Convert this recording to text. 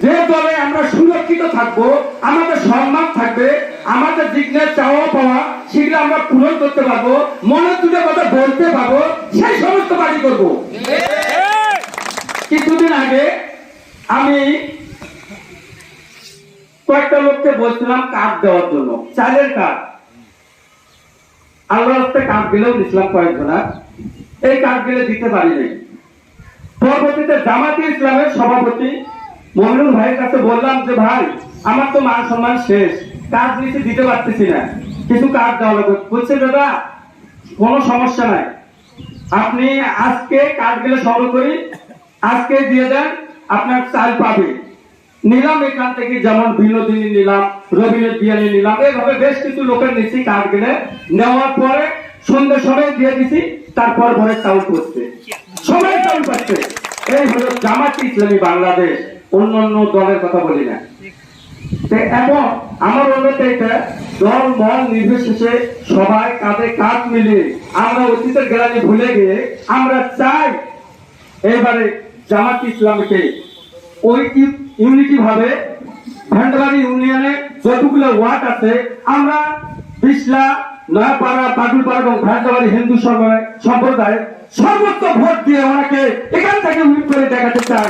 যে দলে আমরা সুরক্ষিত থাকবো, আমাদের সম্মান থাকবে, আমাদের জিজ্ঞাসা চাওয়া পাওয়া সেগুলো আমরা পূরণ করতে পারবো, মনের দুটো কথা বলতে পারবো, সেই সমস্ত পার্টি করবো। কিছুদিন আগে আমি কয়েকটা লোককে বলছিলাম কার্ড দেওয়ার জন্য, চালের কার্ড। আল্লাহ রাস্তায় কার্ড দিলেও দিচ্ছিলাম কয়েকজনা, এই কার্ড দিলে দিতে পারিনি। পরবর্তীতে জামাতে ইসলামের সভাপতি মমিনুল ভাইয়ের কাছে বললাম যে ভাই, আমার তো মান সম্মান শেষ, কার্ড নিচে দিতে পারতেছি না, কিছু কার্ড দেওয়া লাগবে। বলছে দাদা কোনো সমস্যা নাই, আপনি আজকে কার্ড গুলো সংগ্রহ করি, আজকে দিয়ে দেন, আপনার চাল পাবে। নিলাম এখান থেকে, যেমন বিনোদিনী নিলাম, রবিনের বিয়ানি নিলাম, এইভাবে বেশ কিছু লোকের নিচ্ছি কার্ড গেলে। নেওয়ার পরে সন্ধ্যে সময় দিয়ে দিছি, তারপর ঘরে চাউল করছে, সবাই চাউল পাচ্ছে। এই হলো জামাতে ইসলামী বাংলাদেশ, অন্য অন্য দলের কথা বলি না। এবং আমার অনুরোধ এইটা, দল মল নির্বিশেষে সবাই কাঁধে কাঁধ মিলিয়ে আমরা অতীতের গ্যালারি ভুলে গিয়ে আমরা চাই এবারে জামাতে ইসলামকে ওই ইউনিটি ভাবে ভেন্ডবাড়ি ইউনিয়নে যতগুলো ওয়ার্ড আছে, আমরা বিশলা, নয়াপাড়া, পাটুলপাড়া এবং ভেন্ডবাড়ি হিন্দু সম্প্রদায় সর্বোচ্চ ভোট দিয়ে ওনাকে এখান থেকে উইন করে দেখাতে চাই।